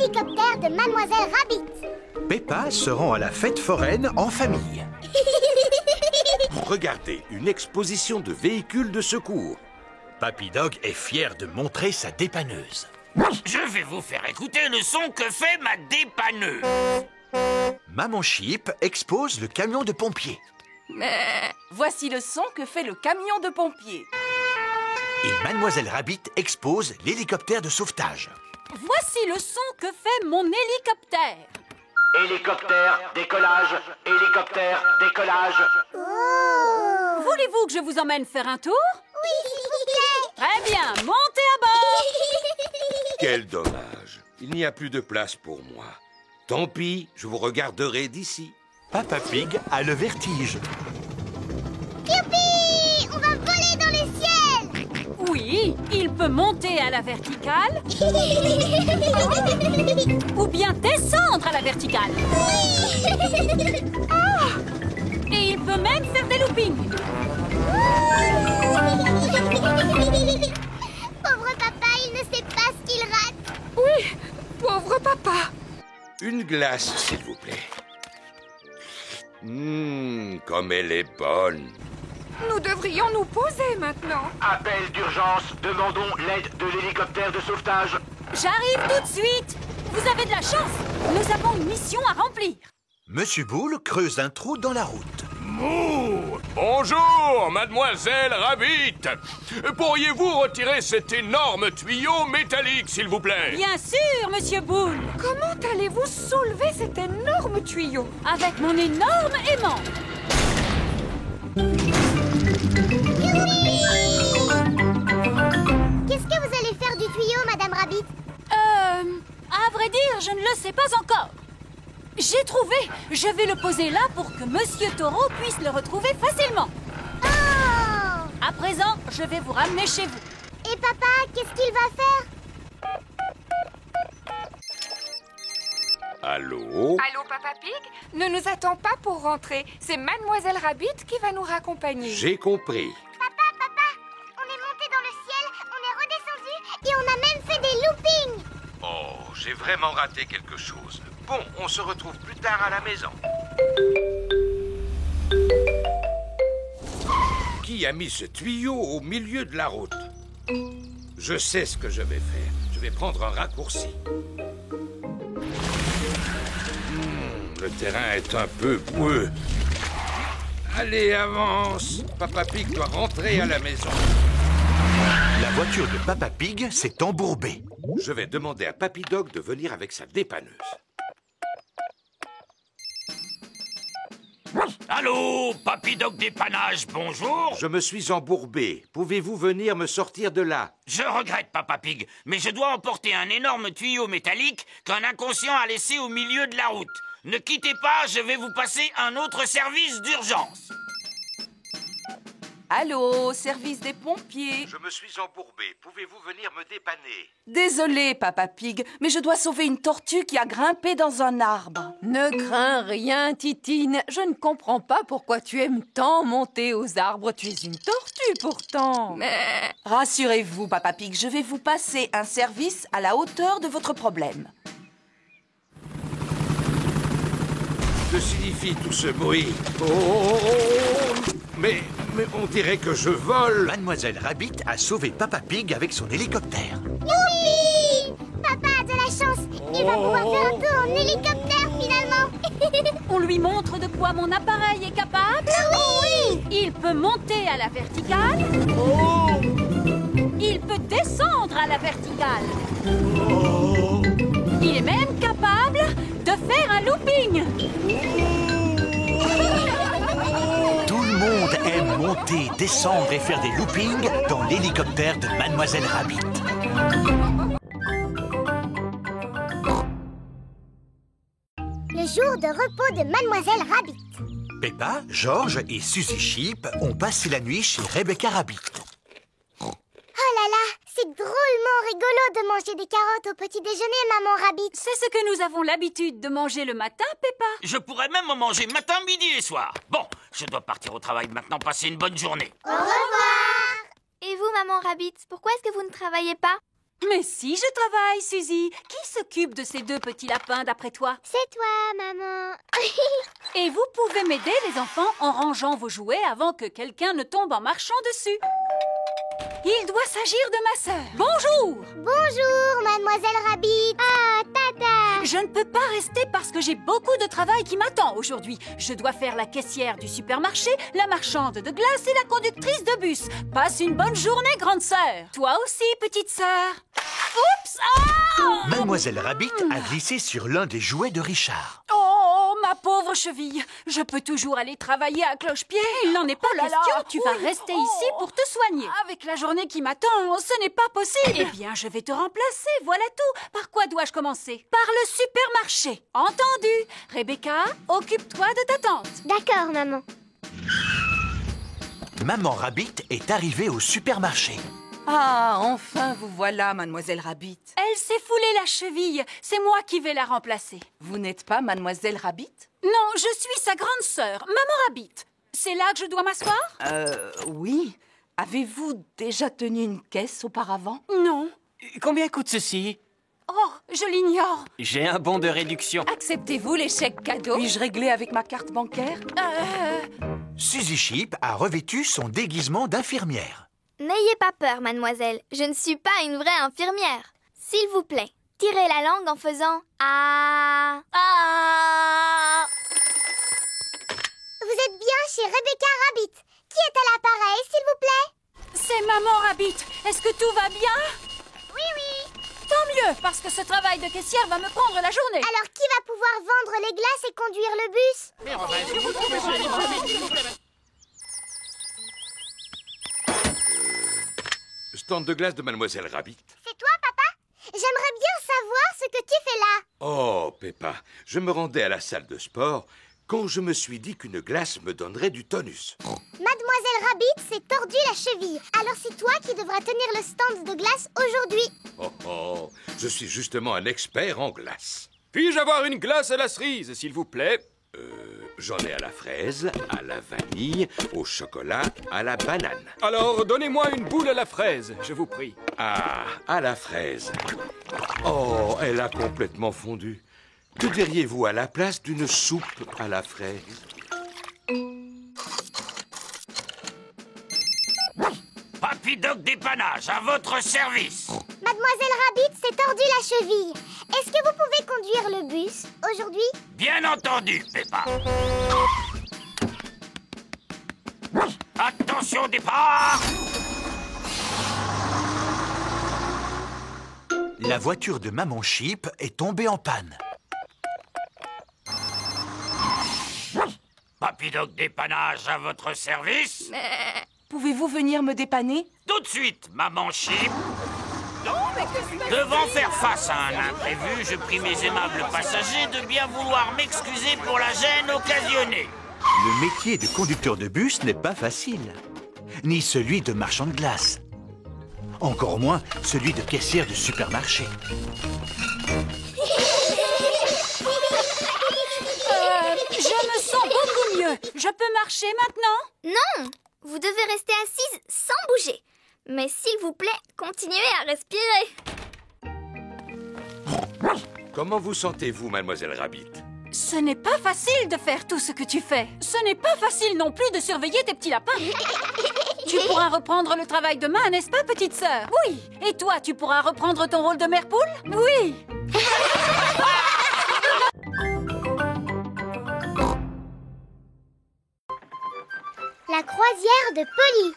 l'hélicoptère de Mademoiselle Rabbit. Peppa se rend à la fête foraine en famille. Regardez, une exposition de véhicules de secours. Papy Dog est fier de montrer sa dépanneuse. Je vais vous faire écouter le son que fait ma dépanneuse. Maman Sheep expose le camion de pompiers. Voici le son que fait le camion de pompiers. Et Mademoiselle Rabbit expose l'hélicoptère de sauvetage. Voici le son que fait mon hélicoptère. Hélicoptère, décollage, hélicoptère, décollage. Oh! Voulez-vous que je vous emmène faire un tour? Oui, s'il vous plaît. Très bien, montez à bord. Quel dommage. Il n'y a plus de place pour moi. Tant pis, je vous regarderai d'ici. Papa Pig a le vertige. Youpi! On va voler dans le ciel. Oui, il peut monter à la verticale ou bien descendre à la verticale. Et il peut même faire des loopings. Pauvre papa, il ne sait pas ce qu'il rate. Oui, pauvre papa. Une glace, s'il vous plaît. Comme elle est bonne. Nous devrions nous poser maintenant. Appel d'urgence, demandons l'aide de l'hélicoptère de sauvetage. J'arrive tout de suite. Vous avez de la chance. Nous avons une mission à remplir. Monsieur Boule creuse un trou dans la route. Bonjour, Mademoiselle Rabbit. Pourriez-vous retirer cet énorme tuyau métallique, s'il vous plaît? Bien sûr, Monsieur Boule. Comment allez-vous soulever cet énorme tuyau? Avec mon énorme aimant. Qu'est-ce que vous allez faire du tuyau, Madame Rabbit? À vrai dire, je ne le sais pas encore. J'ai trouvé. Je vais le poser là pour que Monsieur Taureau puisse le retrouver facilement. Oh! À présent, je vais vous ramener chez vous. Et papa, qu'est-ce qu'il va faire? Allô? Allô, Papa Pig? Ne nous attends pas pour rentrer. C'est Mademoiselle Rabbit qui va nous raccompagner. J'ai compris. Papa, on est monté dans le ciel, on est redescendu et on a même fait des loopings. Oh, j'ai vraiment raté quelque chose. Bon, on se retrouve plus tard à la maison. Qui a mis ce tuyau au milieu de la route? Je sais ce que je vais faire. Je vais prendre un raccourci. Le terrain est un peu boueux. Allez, avance. Papa Pig doit rentrer à la maison. La voiture de Papa Pig s'est embourbée. Je vais demander à Papy Dog de venir avec sa dépanneuse. Allô, Papy Dog dépannage, bonjour. Je me suis embourbé. Pouvez-vous venir me sortir de là? Je regrette, Papa Pig, mais je dois emporter un énorme tuyau métallique qu'un inconscient a laissé au milieu de la route. Ne quittez pas, je vais vous passer un autre service d'urgence. Allô, service des pompiers. Je me suis embourbé. Pouvez-vous venir me dépanner? Désolé, Papa Pig, mais je dois sauver une tortue qui a grimpé dans un arbre. Ne crains rien, Titine. Je ne comprends pas pourquoi tu aimes tant monter aux arbres. Tu es une tortue, pourtant. Mais... Rassurez-vous, Papa Pig, je vais vous passer un service à la hauteur de votre problème. Que signifie tout ce bruit? Oh! Mais on dirait que je vole. Mademoiselle Rabbit a sauvé Papa Pig avec son hélicoptère. Youpi! Papa a de la chance. Il va pouvoir faire un tour en hélicoptère finalement. On lui montre de quoi mon appareil est capable. Oui! Il peut monter à la verticale. Il peut descendre à la verticale. Il est même capable de faire un looping. Tout le monde aime monter, descendre et faire des loopings dans l'hélicoptère de Mademoiselle Rabbit. Le jour de repos de Mademoiselle Rabbit. Peppa, George et Suzy Sheep ont passé la nuit chez Rebecca Rabbit. Oh là là, c'est drôlement rigolo de manger des carottes au petit déjeuner, Maman Rabbit. C'est ce que nous avons l'habitude de manger le matin, Peppa. Je pourrais même en manger matin, midi et soir. Bon, je dois partir au travail maintenant, passer une bonne journée. Au revoir. Et vous, Maman Rabbit, pourquoi est-ce que vous ne travaillez pas? Mais si je travaille, Suzy. Qui s'occupe de ces 2 petits lapins d'après toi? C'est toi, maman. Et vous pouvez m'aider, les enfants, en rangeant vos jouets avant que quelqu'un ne tombe en marchant dessus. Il doit s'agir de ma sœur. Bonjour! Bonjour, mademoiselle Rabbit. Ah, tata. Je ne peux pas rester parce que j'ai beaucoup de travail qui m'attend aujourd'hui. Je dois faire la caissière du supermarché, la marchande de glace et la conductrice de bus. Passe une bonne journée, grande sœur. Toi aussi, petite sœur. Oups! Ah! Mademoiselle Rabbit a glissé sur l'un des jouets de Richard. Oh, ma pauvre cheville. Je peux toujours aller travailler à cloche-pied. Il n'en est pas question. Tu vas rester ici pour te soigner. Avec la journée qui m'attend, ce n'est pas possible. Eh bien, je vais te remplacer, voilà tout. Par quoi dois-je commencer? Par le supermarché. Entendu? Rebecca, occupe-toi de ta tante. D'accord, maman. Maman Rabbit est arrivée au supermarché. Ah, enfin vous voilà, mademoiselle Rabbit. Elle s'est foulé la cheville. C'est moi qui vais la remplacer. Vous n'êtes pas mademoiselle Rabbit? Non, je suis sa grande sœur, Maman Rabbit. C'est là que je dois m'asseoir? Oui. Avez-vous déjà tenu une caisse auparavant? Non. Combien coûte ceci? Oh, je l'ignore. J'ai un bon de réduction. Acceptez-vous les chèques cadeaux? Puis-je régler avec ma carte bancaire? Suzy Sheep a revêtu son déguisement d'infirmière. N'ayez pas peur, mademoiselle. Je ne suis pas une vraie infirmière. S'il vous plaît, tirez la langue en faisant « Ah ». Ah! Vous êtes bien chez Rebecca Rabbit. Qui est à l'appareil, s'il vous plaît? C'est Maman Rabbit. Est-ce que tout va bien? Oui, oui. Tant mieux, parce que ce travail de caissière va me prendre la journée. Alors, qui va pouvoir vendre les glaces et conduire le bus? Stand de glace de mademoiselle Rabbit. C'est toi, papa? J'aimerais bien savoir ce que tu fais là. Oh, Peppa, je me rendais à la salle de sport quand je me suis dit qu'une glace me donnerait du tonus. Mademoiselle Rabbit s'est tordu la cheville. Alors c'est toi qui devras tenir le stand de glace aujourd'hui. Oh, je suis justement un expert en glace. Puis-je avoir une glace à la cerise, s'il vous plaît? J'en ai à la fraise, à la vanille, au chocolat, à la banane. Alors, donnez-moi une boule à la fraise, je vous prie. Ah, à la fraise. Oh, elle a complètement fondu. Que diriez-vous à la place d'une soupe à la fraise? Papy Doc dépannage, à votre service. Mademoiselle Rabbit s'est tordu la cheville. Est-ce que vous pouvez conduire le bus aujourd'hui? Bien entendu, Peppa. Attention, départ! La voiture de Maman Sheep est tombée en panne. Papy Doc dépannage, à votre service. Pouvez-vous venir me dépanner? Tout de suite, Maman Sheep. Devant faire face à un imprévu, je prie mes aimables passagers de bien vouloir m'excuser pour la gêne occasionnée. Le métier de conducteur de bus n'est pas facile. Ni celui de marchand de glace. Encore moins celui de caissière de supermarché. Je me sens beaucoup mieux. Je peux marcher maintenant? Non, vous devez rester assise sans bouger. Mais s'il vous plaît, continuez à respirer. Comment vous sentez-vous, mademoiselle Rabbit? Ce n'est pas facile de faire tout ce que tu fais. Ce n'est pas facile non plus de surveiller tes petits lapins. Tu pourras reprendre le travail demain, n'est-ce pas, petite sœur? Oui. Et toi, tu pourras reprendre ton rôle de mère poule? Oui. La croisière de Polly.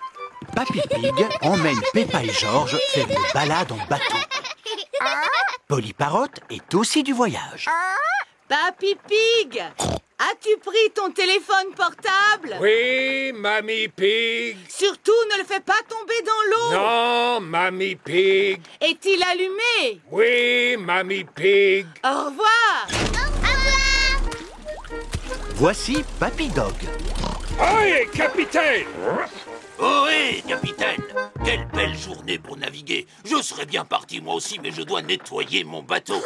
Papy Pig emmène Peppa et George faire une balade en bateau. Polly Parrotte est aussi du voyage. Papy Pig, as-tu pris ton téléphone portable? Oui, Mamie Pig. Surtout, ne le fais pas tomber dans l'eau. Non, Mamie Pig. Est-il allumé? Oui, Mamie Pig. Au revoir. Voici Papy Dog. Allez, capitaine! Oh oui, capitaine. Quelle belle journée journée pour naviguer. Je serais bien parti moi aussi, mais je dois nettoyer mon bateau.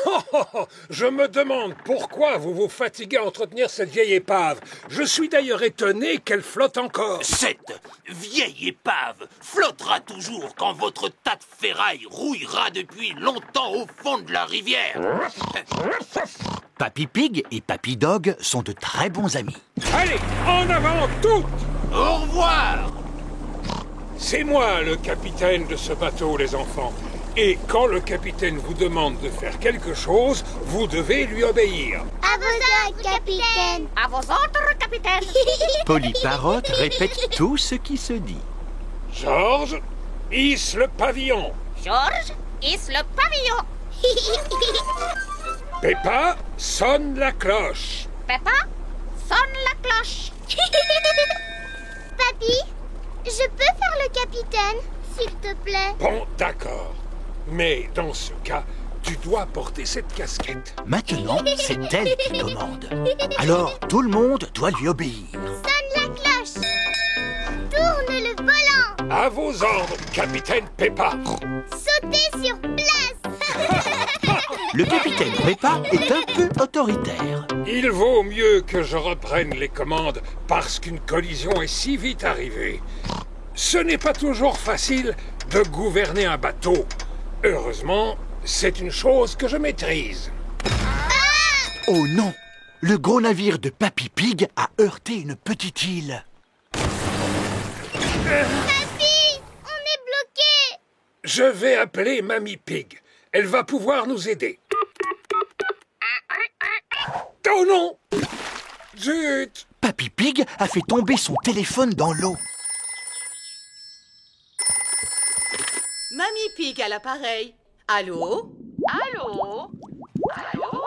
Je me demande pourquoi vous vous fatiguez à entretenir cette vieille épave. Je suis d'ailleurs étonné qu'elle flotte encore. Cette vieille épave flottera toujours quand votre tas de ferraille rouillera depuis longtemps au fond de la rivière. Papy Pig et Papy Dog sont de très bons amis. Allez, en avant toutes! Au revoir! C'est moi le capitaine de ce bateau, les enfants. Et quand le capitaine vous demande de faire quelque chose, vous devez lui obéir. À vos ordres, capitaine. À vos ordres, capitaine. Polly Parrot répète tout ce qui se dit. George, hisse le pavillon. George, hisse le pavillon. Peppa, sonne la cloche. Peppa, sonne la cloche. Papy, je peux faire le capitaine, s'il te plaît? Bon, d'accord. Mais dans ce cas, tu dois porter cette casquette. Maintenant, c'est elle qui commande. Alors, tout le monde doit lui obéir. Sonne la cloche. Tourne le volant. À vos ordres, capitaine Peppa. Sautez sur place. Le capitaine Peppa est un peu autoritaire. Il vaut mieux que je reprenne les commandes parce qu'une collision est si vite arrivée. Ce n'est pas toujours facile de gouverner un bateau. Heureusement, c'est une chose que je maîtrise. Oh non! Le gros navire de Papy Pig a heurté une petite île. Papy, on est bloqué. Je vais appeler Mamie Pig. Elle va pouvoir nous aider. Oh non! Zut! Papy Pig a fait tomber son téléphone dans l'eau. Mamie Pig à l'appareil. Allô? Allô? Allô?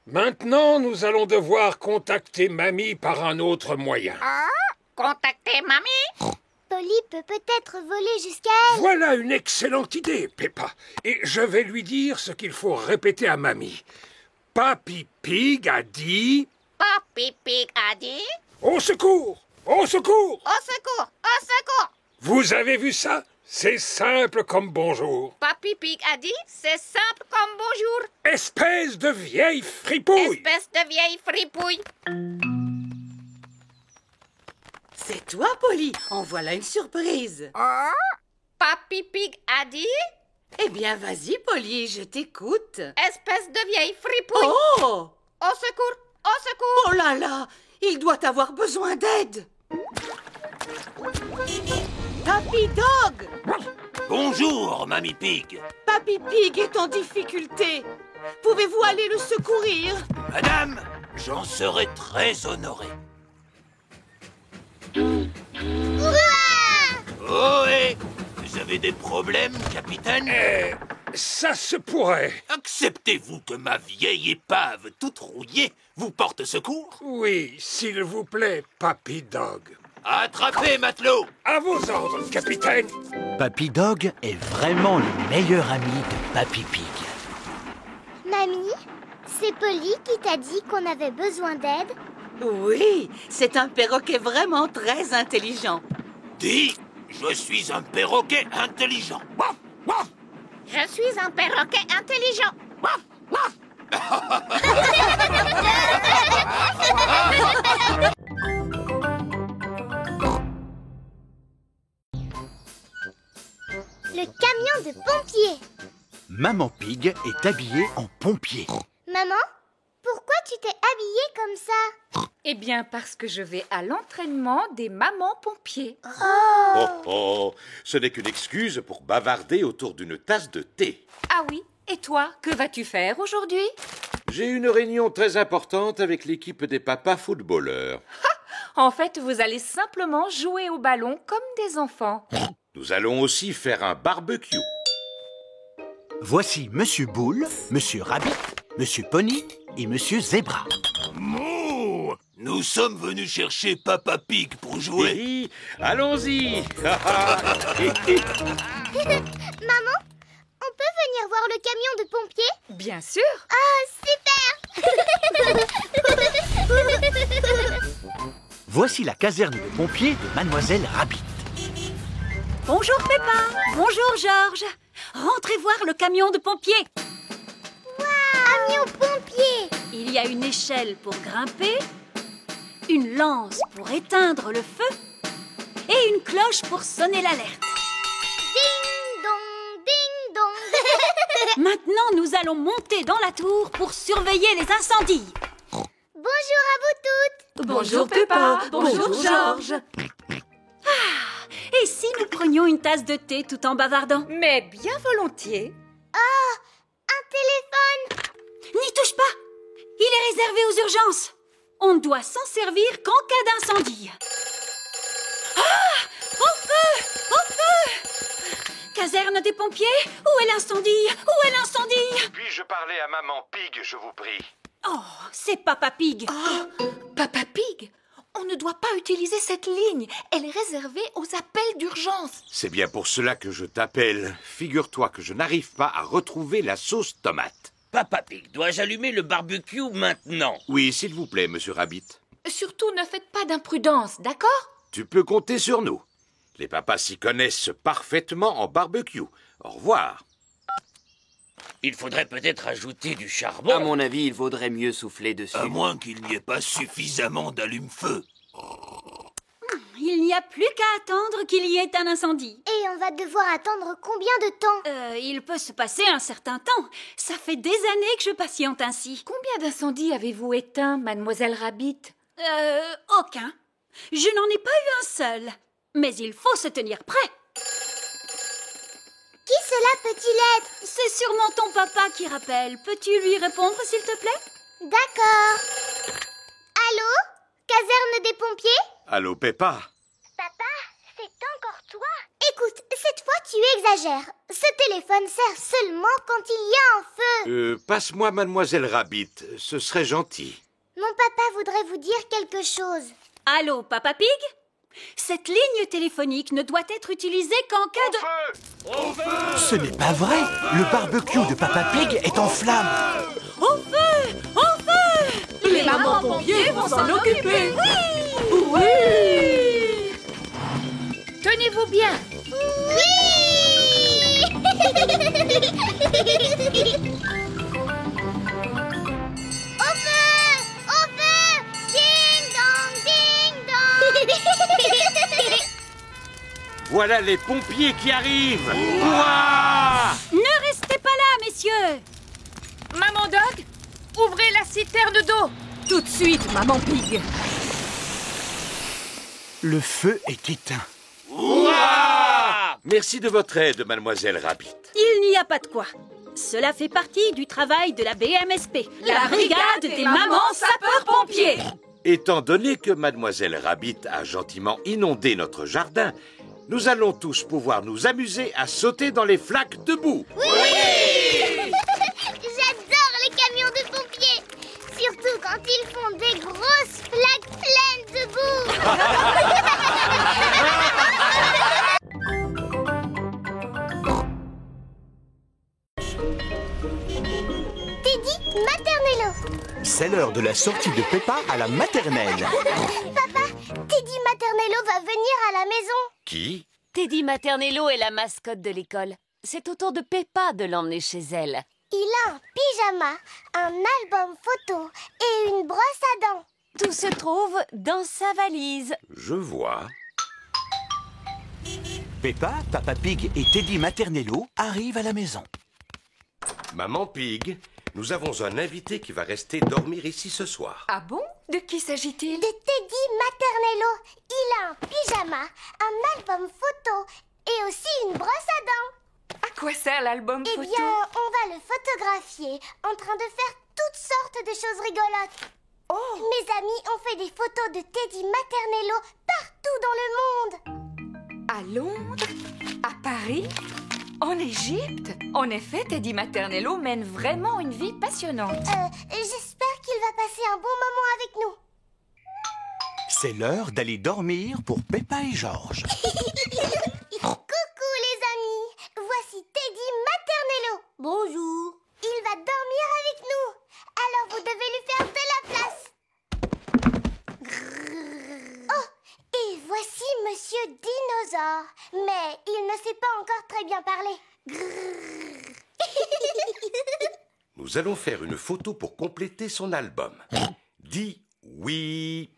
Maintenant, nous allons devoir contacter Mamie par un autre moyen. Contactez mamie. Polly peut peut-être voler jusqu'à elle. Voilà une excellente idée, Peppa. Et je vais lui dire ce qu'il faut répéter à Mamie. Papy Pig a dit... Papy Pig a dit... Au secours! Au secours! Au secours! Au secours! Vous avez vu ça? C'est simple comme bonjour. Papy Pig a dit, c'est simple comme bonjour. Espèce de vieille fripouille! Espèce de vieille fripouille. C'est toi, Polly. En voilà une surprise. Papy Pig a dit... Eh bien, vas-y, Polly, je t'écoute. Espèce de vieille fripouille. Oh! Au secours! Au secours! Oh là là! Il doit avoir besoin d'aide. Papy Dog! Bonjour, Mamie Pig. Papy Pig est en difficulté. Pouvez-vous aller le secourir? Madame, j'en serai très honoré. Oh, hé! Vous avez des problèmes, capitaine? Ça se pourrait. Acceptez-vous que ma vieille épave toute rouillée vous porte secours? Oui, s'il vous plaît, Papy Dog. Attrapez, matelot! À vos ordres, capitaine. Papy Dog est vraiment le meilleur ami de Papy Pig. Mamie, c'est Polly qui t'a dit qu'on avait besoin d'aide? Oui, c'est un perroquet vraiment très intelligent. Dis, je suis un perroquet intelligent. Je suis un perroquet intelligent. Le camion de pompiers. Maman Pig est habillée en pompier. Maman, pourquoi tu t'es habillée comme ça? Eh bien, parce que je vais à l'entraînement des mamans pompiers. Oh oh, ce n'est qu'une excuse pour bavarder autour d'une tasse de thé. Ah oui, et toi, que vas-tu faire aujourd'hui? J'ai une réunion très importante avec l'équipe des papas footballeurs. En fait, vous allez simplement jouer au ballon comme des enfants. Nous allons aussi faire un barbecue. Voici Monsieur Boule, Monsieur Rabbit, Monsieur Pony et Monsieur Zebra. Mouh! Nous sommes venus chercher Papa Pig pour jouer. Oui, allons-y. Maman, on peut venir voir le camion de pompiers? Bien sûr. Ah, super! Voici la caserne de pompiers de Mademoiselle Rabbit. Bonjour Peppa. Bonjour Georges. Rentrez voir le camion de pompiers. Camion pompier. Il y a une échelle pour grimper, une lance pour éteindre le feu et une cloche pour sonner l'alerte. Ding dong, ding dong. Maintenant, nous allons monter dans la tour pour surveiller les incendies. Bonjour à vous toutes. Bonjour Peppa. Bonjour Georges. Et si nous prenions une tasse de thé tout en bavardant? Mais bien volontiers. Oh, un téléphone. N'y touche pas. Il est réservé aux urgences. On ne doit s'en servir qu'en cas d'incendie. Ah! Au feu! Au feu! Caserne des pompiers? Où est l'incendie? Où est l'incendie? Puis-je parler à Maman Pig, je vous prie? Oh, c'est Papa Pig. Oh, Papa Pig, on ne doit pas utiliser cette ligne. Elle est réservée aux appels d'urgence. C'est bien pour cela que je t'appelle. Figure-toi que je n'arrive pas à retrouver la sauce tomate. Papa Pig, dois-je allumer le barbecue maintenant? Oui, s'il vous plaît, monsieur Rabbit. Surtout, ne faites pas d'imprudence, d'accord? Tu peux compter sur nous. Les papas s'y connaissent parfaitement en barbecue. Au revoir. Il faudrait peut-être ajouter du charbon. À mon avis, il vaudrait mieux souffler dessus. À moins qu'il n'y ait pas suffisamment d'allume-feu. Il n'y a plus qu'à attendre qu'il y ait un incendie. Et on va devoir attendre combien de temps? Il peut se passer un certain temps. Ça fait des années que je patiente ainsi. Combien d'incendies avez-vous éteints, Mademoiselle Rabbit? Aucun. Je n'en ai pas eu un seul. Mais il faut se tenir prêt. Qui cela peut-il être? C'est sûrement ton papa qui rappelle. Peux-tu lui répondre, s'il te plaît? D'accord. Allô? Caserne des pompiers? Allô, Peppa? Papa, c'est encore toi? Écoute, cette fois tu exagères. Ce téléphone sert seulement quand il y a un feu. Passe-moi Mademoiselle Rabbit, ce serait gentil. Mon papa voudrait vous dire quelque chose. Allô, Papa Pig? Cette ligne téléphonique ne doit être utilisée qu'en cas de... Au feu! Ce n'est pas vrai! Le barbecue de Papa Pig est en flammes! Au feu! Au feu! Les mamans pompiers vont s'en occuper! Oui! Oui! Tenez-vous bien! Oui! Au feu! Au feu! Ding dong, ding dong! Voilà les pompiers qui arrivent! Ouah! Ne restez pas là, messieurs! Maman Dog, ouvrez la citerne d'eau! Tout de suite, Maman Pig. Le feu est éteint. Ouah! Merci de votre aide, Mademoiselle Rabbit. Il n'y a pas de quoi. Cela fait partie du travail de la BMSP, la Brigade des Mamans Sapeurs-Pompiers. Étant donné que Mademoiselle Rabbit a gentiment inondé notre jardin, nous allons tous pouvoir nous amuser à sauter dans les flaques de boue. Oui! J'adore les camions de pompiers, surtout quand ils font des grosses flaques pleines de boue. Teddy Maternello. C'est l'heure de la sortie de Peppa à la maternelle. Papa, Teddy Maternello va venir à la maison. Qui? Teddy Maternello est la mascotte de l'école. C'est au tour de Peppa de l'emmener chez elle. Il a un pyjama, un album photo et une brosse à dents. Tout se trouve dans sa valise. Je vois. Peppa, Papa Pig et Teddy Maternello arrivent à la maison. Maman Pig, nous avons un invité qui va rester dormir ici ce soir. Ah bon? De qui s'agit-il? De Teddy Maternello. Il a un pyjama, un album photo et aussi une brosse à dents. À quoi sert l'album photo? Eh bien, on va le photographier en train de faire toutes sortes de choses rigolotes. Oh! Mes amis ont fait des photos de Teddy Maternello partout dans le monde. À Londres? À Paris? En Égypte? En effet, Teddy Maternello mène vraiment une vie passionnante. J'espère qu'il va passer un bon moment avec nous. C'est l'heure d'aller dormir pour Peppa et Georges. Coucou les amis, voici Teddy Maternello. Bonjour. Il va dormir avec nous, alors vous devez lui faire de la place. Oh, et voici Monsieur Dinosaure. Mais il très bien parler. Nous allons faire une photo pour compléter son album. Dis oui.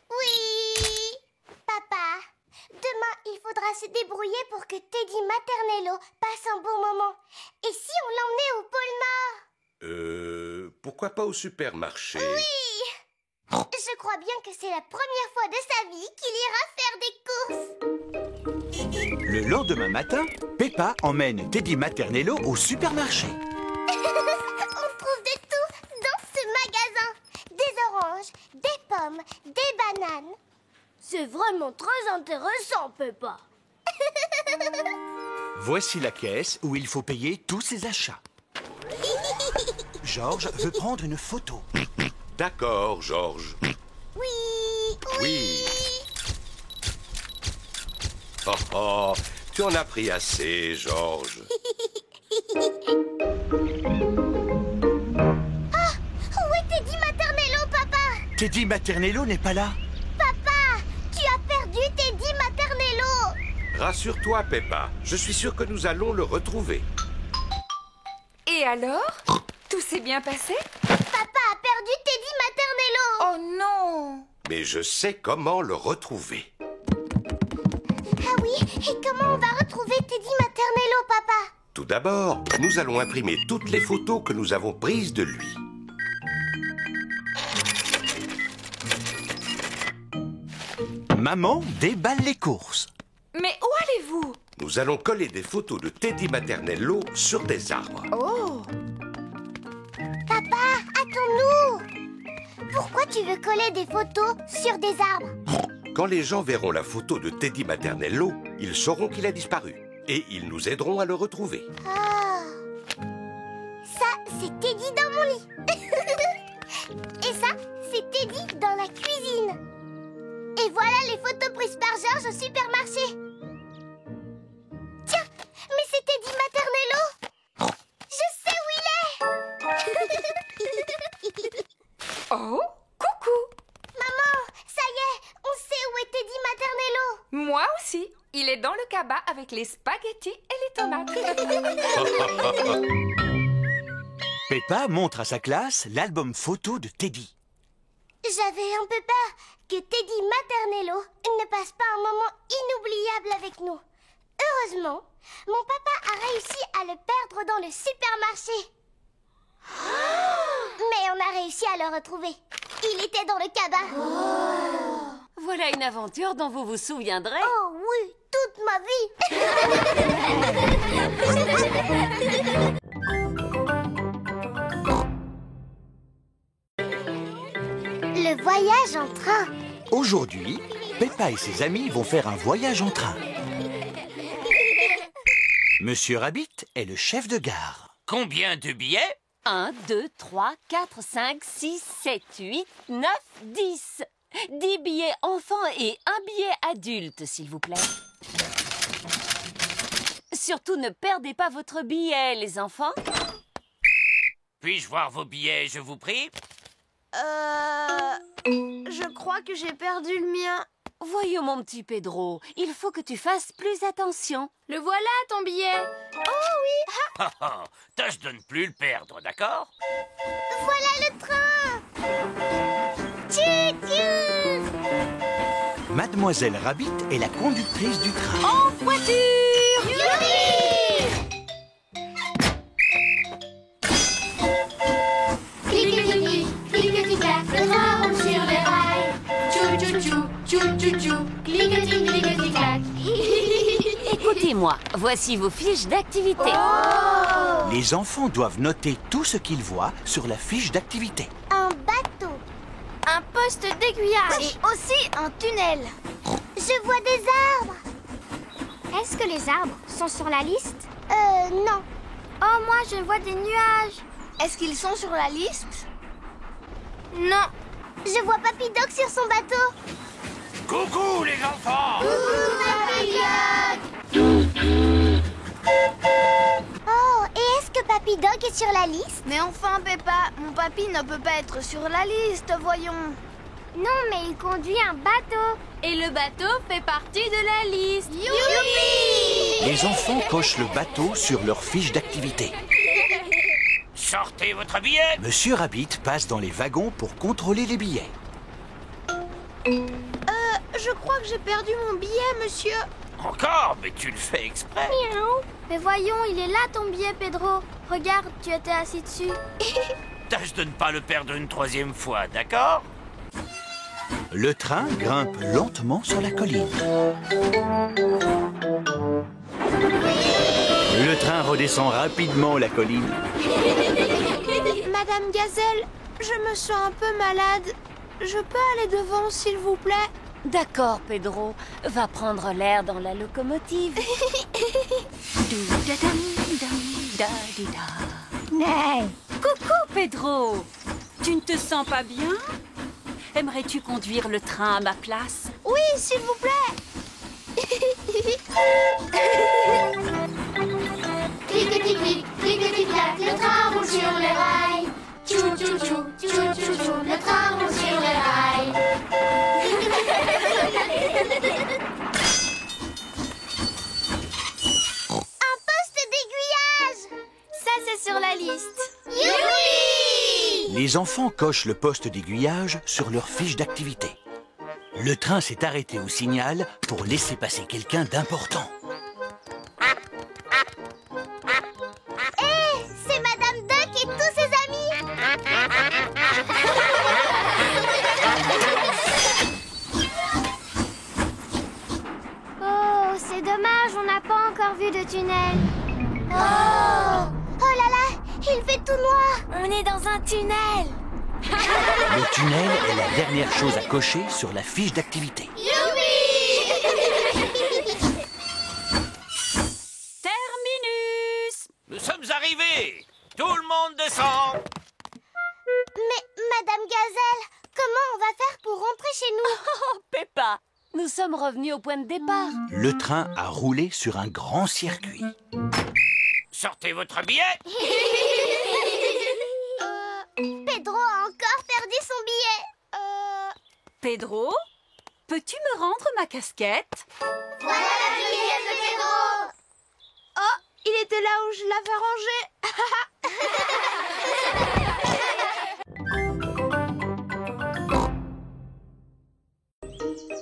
Oui. Papa, demain, il faudra se débrouiller pour que Teddy Maternello passe un bon moment. Et si on l'emmenait au pôle Nord? Pourquoi pas au supermarché? Oui. Je crois bien que c'est la première fois de sa vie qu'il ira faire des courses. Le lendemain matin, Peppa emmène Teddy Maternello au supermarché. On trouve de tout dans ce magasin. Des oranges, des pommes, des bananes. C'est vraiment très intéressant, Peppa. Voici la caisse où il faut payer tous ses achats. Georges veut prendre une photo. D'accord, Georges. Oui. Oh, tu en as pris assez, Georges. Où est Teddy Maternello, papa? Teddy Maternello n'est pas là. Papa, tu as perdu Teddy Maternello. Rassure-toi, Peppa. Je suis sûr que nous allons le retrouver. Et alors? Tout s'est bien passé? Papa a perdu Teddy Maternello. Oh non! Mais je sais comment le retrouver. Ah oui, et comment on va retrouver Teddy Maternello, papa? Tout d'abord, nous allons imprimer toutes les photos que nous avons prises de lui. Maman déballe les courses. Mais où allez-vous? Nous allons coller des photos de Teddy Maternello sur des arbres. Oh! Papa, attends-nous! Pourquoi tu veux coller des photos sur des arbres? Quand les gens verront la photo de Teddy Maternello, ils sauront qu'il a disparu. Et ils nous aideront à le retrouver. Ah. Ça, c'est Teddy dans mon lit. Et ça, c'est Teddy dans la cuisine. Et voilà les photos prises par Georges au supermarché. Tiens, mais c'est Teddy Maternello. Je sais où il est. Oh, coucou. Maman, ça y est, on sait où est Teddy Maternello. Moi aussi. Il est dans le cabas avec les spaghettis et les tomates. Peppa montre à sa classe l'album photo de Teddy. J'avais un peu peur que Teddy Maternello ne passe pas un moment inoubliable avec nous. Heureusement, mon papa a réussi à le perdre dans le supermarché. Mais on a réussi à le retrouver. Il était dans le cabas. Voilà une aventure dont vous vous souviendrez. Oh oui, toute ma vie. Le voyage en train. Aujourd'hui, Peppa et ses amis vont faire un voyage en train. Monsieur Rabbit est le chef de gare. Combien de billets? 1, 2, 3, 4, 5, 6, 7, 8, 9, 10. 10 billets enfants et 1 billet adulte, s'il vous plaît. Surtout, ne perdez pas votre billet, les enfants. Puis-je voir vos billets, je vous prie? Je crois que j'ai perdu le mien. Voyons, mon petit Pedro, il faut que tu fasses plus attention. Le voilà, ton billet. Oh oui. Tâche de ne plus le perdre, d'accord? Voilà le train. Tchou-tchou. Mademoiselle Rabbit est la conductrice du train. En voiture. Youpi. Cliquez-cliquez, cliquez-cliquez, le train roule sur les rails. Tchou-tchou-tchou, tchou-tchou-tchou, cliquez-cliquez-cliquez-cliquez. Écoutez-moi, voici vos fiches d'activité. Oh. Les enfants doivent noter tout ce qu'ils voient sur la fiche d'activité. Un bateau. Un poste d'aiguillage. Et aussi un tunnel. Je vois des arbres. Est-ce que les arbres sont sur la liste? Non. Oh, moi, je vois des nuages. Est-ce qu'ils sont sur la liste? Non. Je vois Papy Doc sur son bateau. Coucou, les enfants! Coucou, Papy Doc! Oh, et est-ce que Papy Doc est sur la liste? Mais enfin, Peppa, mon papy ne peut pas être sur la liste, voyons. Non, mais il conduit un bateau. Et le bateau fait partie de la liste. Youpi! Les enfants cochent le bateau sur leur fiche d'activité. Sortez votre billet. Monsieur Rabbit passe dans les wagons pour contrôler les billets. Je crois que j'ai perdu mon billet, monsieur. Encore? Mais tu le fais exprès. Miaou. Mais voyons, il est là ton billet, Pedro. Regarde, tu étais assis dessus. Tâche de ne pas le perdre une troisième fois, d'accord? Le train grimpe lentement sur la colline. Le train redescend rapidement la colline. Madame Gazelle, je me sens un peu malade. Je peux aller devant, s'il vous plaît? D'accord, Pedro. Va prendre l'air dans la locomotive. Hey, coucou, Pedro. Tu ne te sens pas bien? Aimerais-tu conduire le train à ma place? Oui, s'il vous plaît. Clic-clic-clic, clic-clic-clac, le train roule sur les rails. Tchou-tchou-tchou, tchou-tchou-tchou, le train roule sur les rails. Un poste d'aiguillage. Ça, c'est sur la liste. Youpi! Les enfants cochent le poste d'aiguillage sur leur fiche d'activité. Le train s'est arrêté au signal pour laisser passer quelqu'un d'important. Hé, c'est Madame Duck et tous ses amis. Oh, c'est dommage, on n'a pas encore vu de tunnel. Oh, oh là là, il fait tout noir. On est dans un tunnel. Le tunnel est la dernière chose à cocher sur la fiche d'activité. Terminus! Nous sommes arrivés. Tout le monde descend. Mais, Madame Gazelle, comment on va faire pour rentrer chez nous? Oh, Peppa, nous sommes revenus au point de départ. Le train a roulé sur un grand circuit. Sortez votre billet. Pedro a encore perdu son billet. Pedro, peux-tu me rendre ma casquette? Voilà le billet de Pedro. Oh, il était là où je l'avais rangé.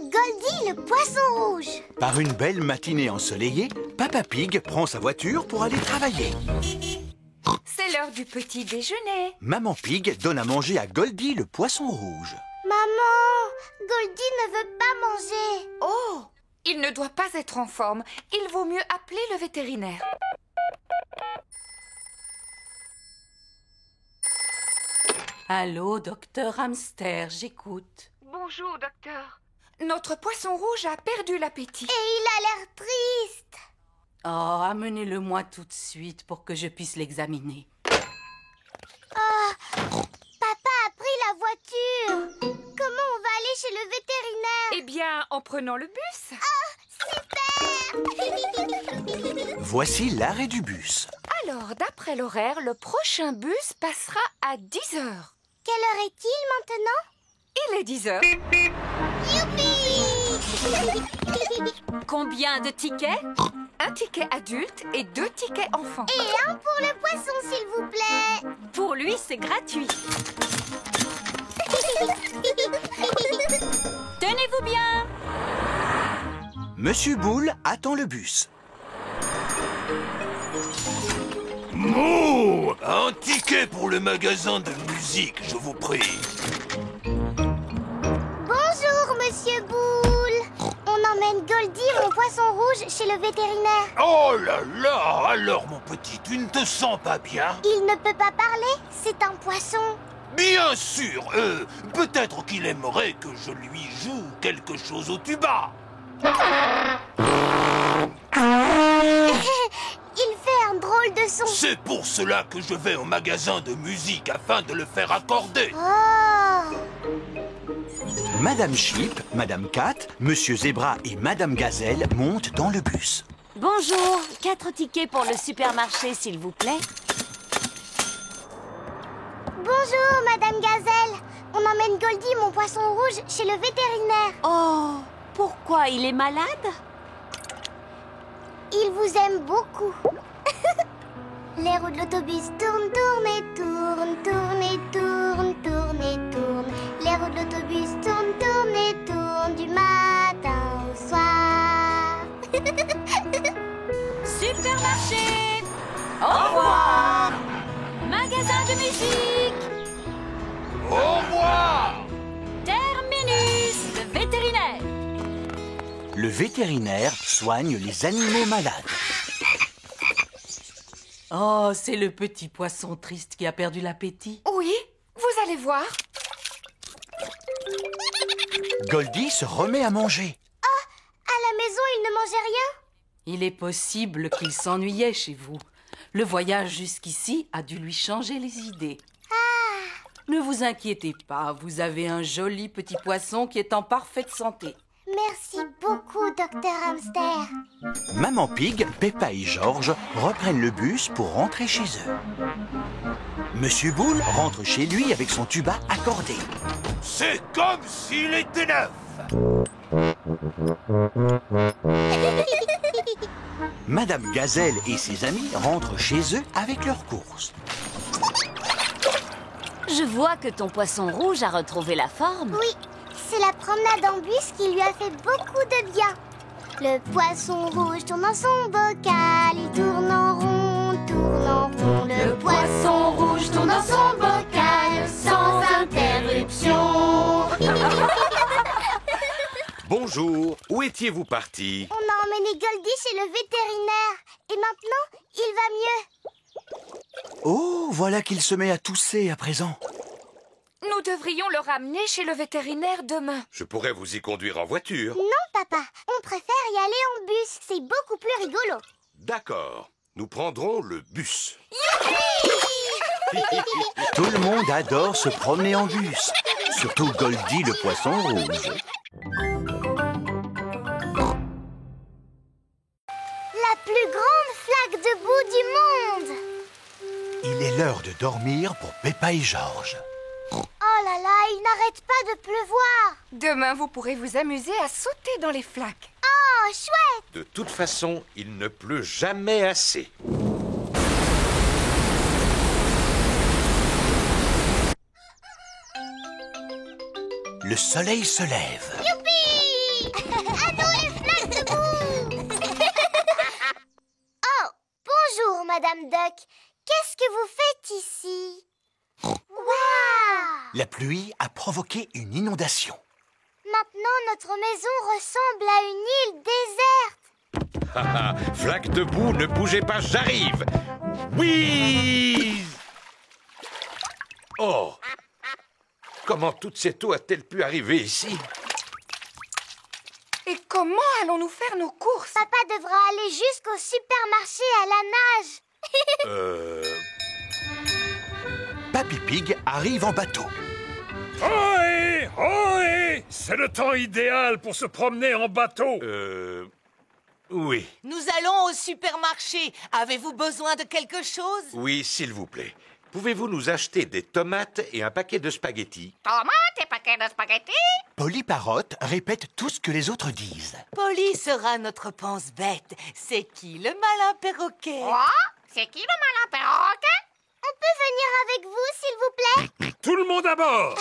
Goldie, le poisson rouge. Par une belle matinée ensoleillée, Papa Pig prend sa voiture pour aller travailler. C'est l'heure du petit déjeuner. Maman Pig donne à manger à Goldie le poisson rouge. Maman, Goldie ne veut pas manger. Oh, il ne doit pas être en forme. Il vaut mieux appeler le vétérinaire. Allô, docteur Hamster, j'écoute. Bonjour, docteur. Notre poisson rouge a perdu l'appétit. Et il a l'air triste. Oh, amenez-le-moi tout de suite pour que je puisse l'examiner. Oh, papa a pris la voiture. Comment on va aller chez le vétérinaire? Eh bien, en prenant le bus. Ah, super. Voici l'arrêt du bus. Alors, d'après l'horaire, le prochain bus passera à 10 heures. Quelle heure est-il maintenant? Il est 10 heures. Youpi! Combien de tickets? Un ticket adulte et 2 tickets enfants. Et un pour le poisson, s'il vous plaît. Pour lui, c'est gratuit. Tenez-vous bien. Monsieur Boule attend le bus. Mouh! Un ticket pour le magasin de musique, je vous prie. Bonjour, Monsieur Boule. On emmène Goldie, mon poisson rouge, chez le vétérinaire. Oh là là! Alors, mon petit, tu ne te sens pas bien? Il ne peut pas parler, c'est un poisson. Bien sûr! Peut-être qu'il aimerait que je lui joue quelque chose au tuba. Il fait un drôle de son. C'est pour cela que je vais au magasin de musique afin de le faire accorder. Oh! Madame Sheep, Madame Cat, Monsieur Zebra et Madame Gazelle montent dans le bus. Bonjour, 4 tickets pour le supermarché, s'il vous plaît. Bonjour, Madame Gazelle. On emmène Goldie, mon poisson rouge, chez le vétérinaire. Oh, pourquoi il est malade? Il vous aime beaucoup. Les roues de l'autobus tournent, tournent et tournent, tournent et tournent, tournent et tournent. Les roues de l'autobus tournent, tournent et tournent du matin au soir. Supermarché. Au revoir. Magasin de musique. Au revoir. Terminus, le vétérinaire. Le vétérinaire soigne les animaux malades. Oh, c'est le petit poisson triste qui a perdu l'appétit. Oui, vous allez voir. Goldie se remet à manger. Oh, à la maison, il ne mangeait rien? Il est possible qu'il s'ennuyait chez vous. Le voyage jusqu'ici a dû lui changer les idées. Ne vous inquiétez pas, vous avez un joli petit poisson qui est en parfaite santé. Merci beaucoup, Docteur Hamster. Maman Pig, Peppa et George reprennent le bus pour rentrer chez eux. Monsieur Boule rentre chez lui avec son tuba accordé. C'est comme s'il était neuf. Madame Gazelle et ses amis rentrent chez eux avec leurs courses. Je vois que ton poisson rouge a retrouvé la forme. Oui, c'est la promenade en bus qui lui a fait beaucoup de bien. Le poisson rouge tourne dans son bocal, il tourne en rond, tourne en rond. Le poisson rouge tourne dans son bocal sans interruption. Bonjour, où étiez-vous parti? On a emmené Goldie chez le vétérinaire et maintenant, il va mieux. Oh, voilà qu'il se met à tousser à présent. Nous devrions le ramener chez le vétérinaire demain. Je pourrais vous y conduire en voiture. Non, papa, on préfère y aller en bus. C'est beaucoup plus rigolo. D'accord, nous prendrons le bus. Tout le monde adore se promener en bus. Surtout Goldie, le poisson rouge. La plus grande flaque de boue du monde. Il est l'heure de dormir pour Peppa et George. Oh là là, il n'arrête pas de pleuvoir. Demain, vous pourrez vous amuser à sauter dans les flaques. Oh, chouette. De toute façon, il ne pleut jamais assez. Le soleil se lève. Youpi. À nous les flaques de boue. Oh, bonjour, Madame Duck. Qu'est-ce que vous faites ici? Waouh! La pluie a provoqué une inondation. Maintenant, notre maison ressemble à une île déserte. Haha, flaque de boue, ne bougez pas, j'arrive. Oui! Oh! Comment toute cette eau a-t-elle pu arriver ici? Et comment allons-nous faire nos courses? Papa devra aller jusqu'au supermarché à la nage. Papy Pig arrive en bateau. Ohé! Ohé! C'est le temps idéal pour se promener en bateau. Oui. Nous allons au supermarché. Avez-vous besoin de quelque chose? Oui, s'il vous plaît. Pouvez-vous nous acheter des tomates et un paquet de spaghettis? Tomates et paquet de spaghettis? Polly Parrot répète tout ce que les autres disent. Polly sera notre pense-bête. C'est qui le malin perroquet? Quoi? C'est qui le malin perroquet? On peut venir avec vous, s'il vous plaît? Tout le monde à bord!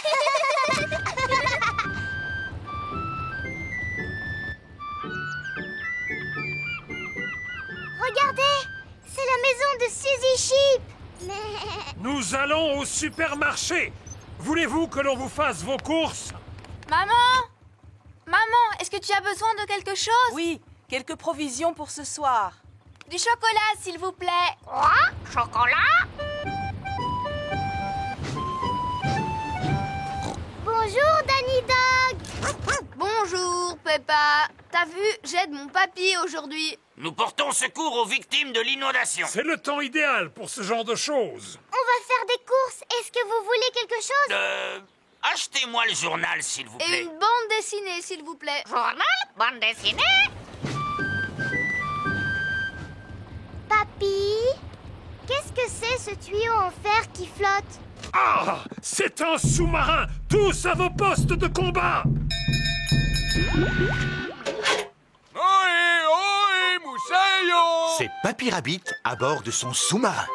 Regardez, c'est la maison de Suzy Sheep. Nous allons au supermarché. Voulez-vous que l'on vous fasse vos courses? Maman! Maman, est-ce que tu as besoin de quelque chose? Oui, quelques provisions pour ce soir. Du chocolat, s'il vous plaît. Quoi? Chocolat? Bonjour, Danny Dog. Bonjour, Peppa. T'as vu, j'aide mon papy aujourd'hui. Nous portons secours aux victimes de l'inondation. C'est le temps idéal pour ce genre de choses. On va faire des courses. Est-ce que vous voulez quelque chose? Achetez-moi le journal, s'il vous plaît. Et une bande dessinée, s'il vous plaît. Journal? Bande dessinée? Papy, qu'est-ce que c'est ce tuyau en fer qui flotte? Ah! C'est un sous-marin! Tous à vos postes de combat! Ohé, ohé, moussaillon! C'est Papy Rabbit à bord de son sous-marin.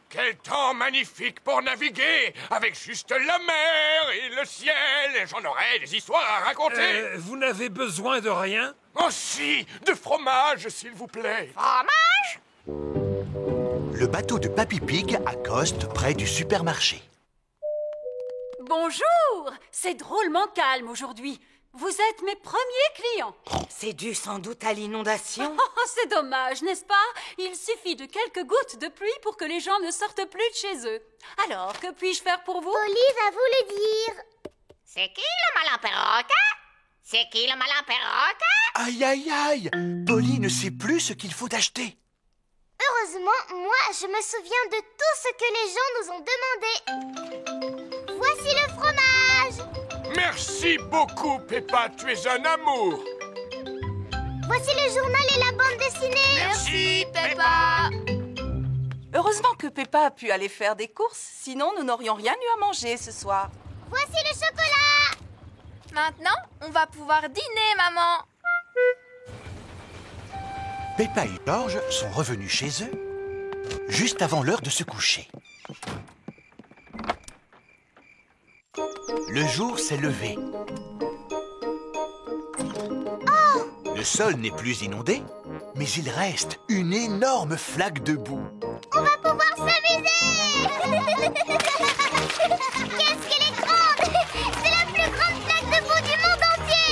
Quel temps magnifique pour naviguer, avec juste la mer et le ciel. J'en aurais des histoires à raconter. Vous n'avez besoin de rien? Oh si, de fromage, s'il vous plaît. Fromage? Le bateau de Papy Pig accoste près du supermarché. Bonjour! C'est drôlement calme aujourd'hui. Vous êtes mes premiers clients. C'est dû sans doute à l'inondation. Oh, c'est dommage, n'est-ce pas? Il suffit de quelques gouttes de pluie pour que les gens ne sortent plus de chez eux. Alors, que puis-je faire pour vous? Polly va vous le dire. C'est qui le malin perroquet? C'est qui le malin perroquet? Aïe, aïe, aïe! Polly ne sait plus ce qu'il faut acheter. Heureusement, moi, je me souviens de tout ce que les gens nous ont demandé. Voici le fromage. Merci beaucoup, Peppa, tu es un amour. Voici le journal et la bande dessinée. Merci, Peppa. Heureusement que Peppa a pu aller faire des courses, sinon nous n'aurions rien eu à manger ce soir. Voici le chocolat. Maintenant, on va pouvoir dîner, maman. Peppa et George sont revenus chez eux juste avant l'heure de se coucher. Le jour s'est levé. Le sol n'est plus inondé, mais il reste une énorme flaque de boue. On va pouvoir s'amuser. Qu'est-ce qu'elle est grande! C'est la plus grande flaque de boue du monde entier.